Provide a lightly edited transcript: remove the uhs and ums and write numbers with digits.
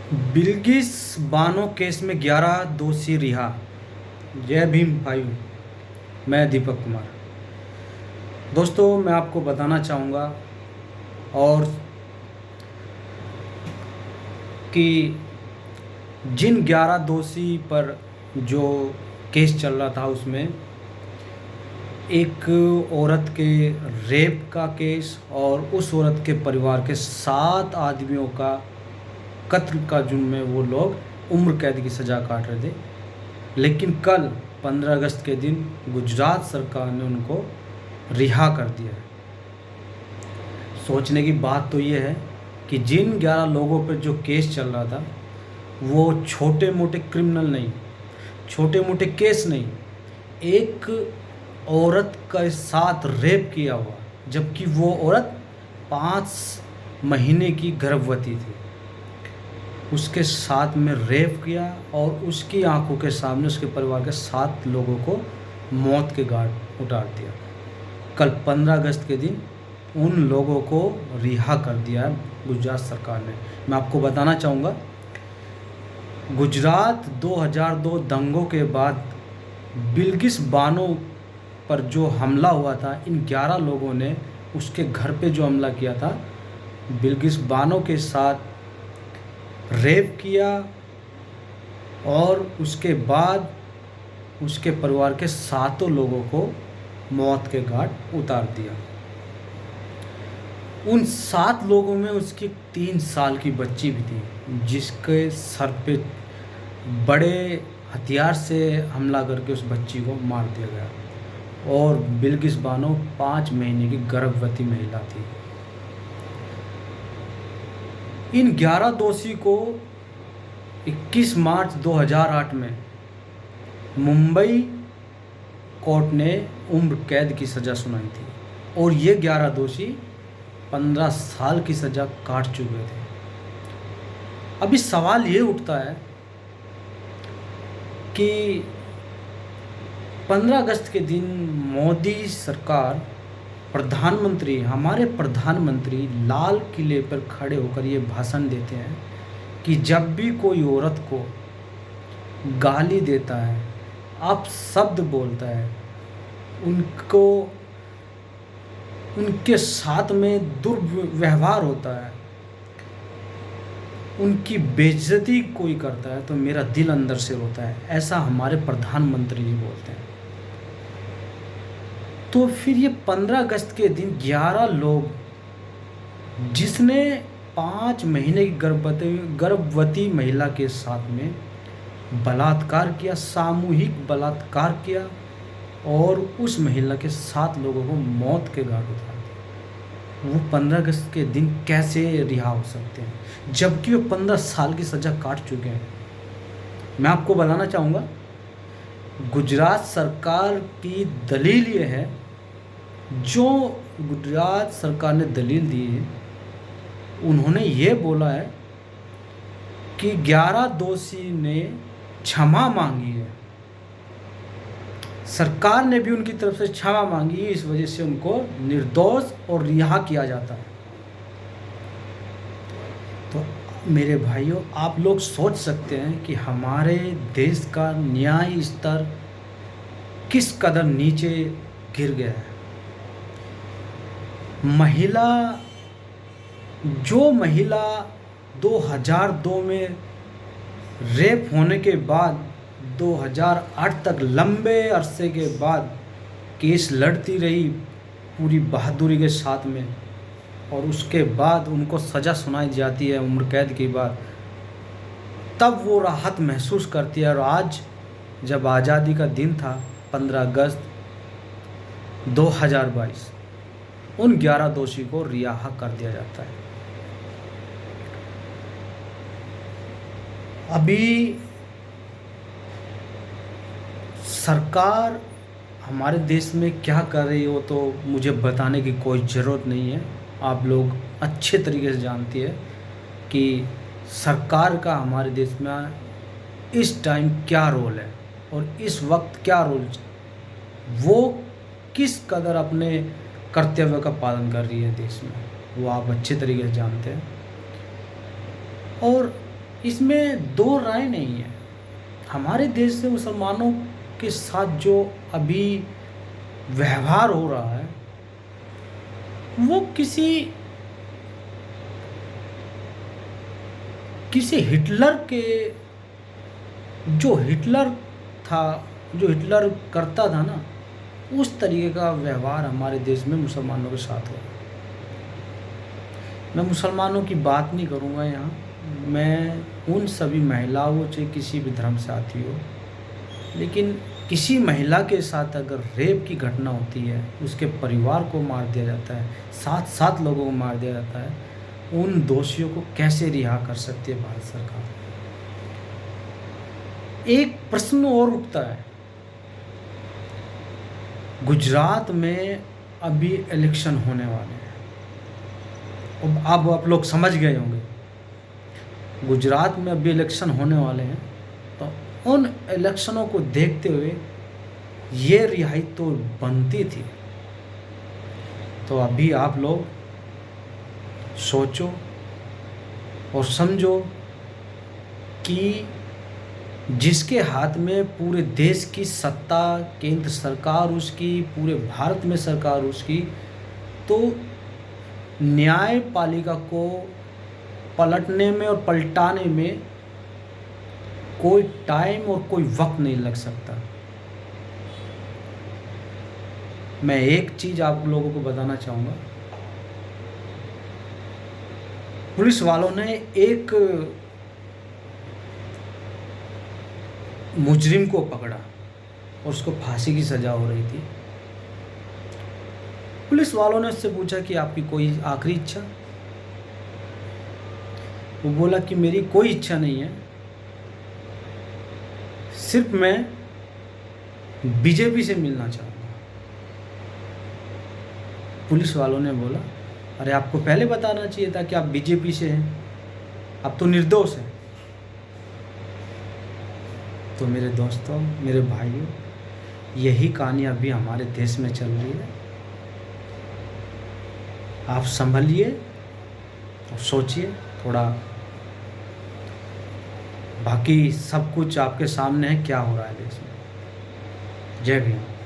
Bilkis Bano case में 11 दोषी रिहा। जय भीम भाइयों। मैं दीपक कुमार। दोस्तों, मैं आपको बताना चाहूँगा और कि जिन 11 दोषी पर जो केस चल रहा था उसमें एक औरत के रेप का केस और उस औरत के परिवार के 7 आदमियों का कत्ल का जुर्म में वो लोग उम्र कैद की सज़ा काट रहे थे। लेकिन कल 15 अगस्त के दिन गुजरात सरकार ने उनको रिहा कर दिया है। सोचने की बात तो ये है कि जिन 11 लोगों पर जो केस चल रहा था वो छोटे मोटे क्रिमिनल नहीं, छोटे मोटे केस नहीं, एक औरत के साथ रेप किया हुआ, जबकि वो औरत 5 महीने की गर्भवती थी। उसके साथ में रेप किया और उसकी आंखों के सामने उसके परिवार के 7 लोगों को मौत के घाट उतार दिया। कल 15 अगस्त के दिन उन लोगों को रिहा कर दिया है गुजरात सरकार ने। मैं आपको बताना चाहूँगा, गुजरात 2002 दंगों के बाद बिल्किस बानो पर जो हमला हुआ था, इन 11 लोगों ने उसके घर पे जो हमला किया था, बिल्किस बानो के साथ रेप किया और उसके बाद उसके परिवार के 7 लोगों को मौत के घाट उतार दिया। उन 7 लोगों में उसकी 3 साल की बच्ची भी थी, जिसके सर पे बड़े हथियार से हमला करके उस बच्ची को मार दिया गया। और बिल्किस बानो 5 महीने की गर्भवती महिला थी। इन 11 दोषी को 21 मार्च 2008 में मुंबई कोर्ट ने उम्र कैद की सज़ा सुनाई थी और ये 11 दोषी 15 साल की सज़ा काट चुके थे। अभी सवाल ये उठता है कि 15 अगस्त के दिन मोदी सरकार, प्रधानमंत्री, हमारे प्रधानमंत्री लाल किले पर खड़े होकर ये भाषण देते हैं कि जब भी कोई औरत को गाली देता है, अपशब्द बोलता है, उनको उनके साथ में दुर्व्यवहार होता है, उनकी बेइज्जती कोई करता है, तो मेरा दिल अंदर से रोता है। ऐसा हमारे प्रधानमंत्री जी बोलते हैं। तो फिर ये 15 अगस्त के दिन 11 लोग, जिसने 5 महीने की गर्भवती महिला के साथ में बलात्कार किया, सामूहिक बलात्कार किया और उस महिला के 7 लोगों को मौत के घाट उतार दिया, वो 15 अगस्त के दिन कैसे रिहा हो सकते हैं, जबकि वो 15 साल की सज़ा काट चुके हैं। मैं आपको बताना चाहूँगा, गुजरात सरकार की दलील ये है, जो गुजरात सरकार ने दलील दी है, उन्होंने ये बोला है कि 11 दोषी ने क्षमा मांगी है। सरकार ने भी उनकी तरफ से क्षमा मांगी है, इस वजह से उनको निर्दोष और रिहा किया जाता है। तो मेरे भाइयों, आप लोग सोच सकते हैं कि हमारे देश का न्याय स्तर किस कदर नीचे गिर गया है। जो महिला 2002 में रेप होने के बाद 2008 तक लंबे अरसे के बाद केस लड़ती रही पूरी बहादुरी के साथ में, और उसके बाद उनको सज़ा सुनाई जाती है उम्र कैद के बाद, तब वो राहत महसूस करती है। और आज जब आज़ादी का दिन था 15 अगस्त 2022, उन 11 दोषी को रिहा कर दिया जाता है। अभी सरकार हमारे देश में क्या कर रही हो तो मुझे बताने की कोई ज़रूरत नहीं है। आप लोग अच्छे तरीके से जानती है कि सरकार का हमारे देश में इस टाइम क्या रोल है और इस वक्त क्या रोल, वो किस कदर अपने कर्तव्य का पालन कर रही है देश में, वो आप अच्छे तरीके से जानते हैं। और इसमें दो राय नहीं है। हमारे देश से मुसलमानों के साथ जो अभी व्यवहार हो रहा है वो किसी किसी हिटलर के, जो हिटलर था, जो हिटलर करता था ना, उस तरीके का व्यवहार हमारे देश में मुसलमानों के साथ हो रहा है। मैं मुसलमानों की बात नहीं करूँगा यहाँ, मैं उन सभी महिलाओं चाहे किसी भी धर्म से आती हो, लेकिन किसी महिला के साथ अगर रेप की घटना होती है, उसके परिवार को मार दिया जाता है, 7 लोगों को मार दिया जाता है, उन दोषियों को कैसे रिहा कर सकती है भारत सरकार? एक प्रश्न और उठता है, गुजरात में अभी इलेक्शन होने वाले हैं। अब आप लोग समझ गए होंगे, गुजरात में अभी इलेक्शन होने वाले हैं, तो उन इलेक्शनों को देखते हुए ये रिहाई तो बनती थी। तो अभी आप लोग सोचो और समझो कि जिसके हाथ में पूरे देश की सत्ता, केंद्र सरकार उसकी, पूरे भारत में सरकार उसकी, तो न्यायपालिका को पलटने में और पलटाने में कोई टाइम और कोई वक्त नहीं लग सकता। मैं एक चीज़ आप लोगों को बताना चाहूँगा, पुलिस वालों ने एक मुजरिम को पकड़ा और उसको फांसी की सज़ा हो रही थी। पुलिस वालों ने उससे पूछा कि आपकी कोई आखिरी इच्छा? वो बोला कि मेरी कोई इच्छा नहीं है, सिर्फ मैं बीजेपी से मिलना चाहूँगा। पुलिस वालों ने बोला, अरे आपको पहले बताना चाहिए था कि आप बीजेपी से हैं, आप तो निर्दोष हैं। तो मेरे दोस्तों, मेरे भाइयों, यही कहानी अभी हमारे देश में चल रही है। आप संभलिए और सोचिए थोड़ा, बाकी सब कुछ आपके सामने है क्या हो रहा है देश में। जय भीम।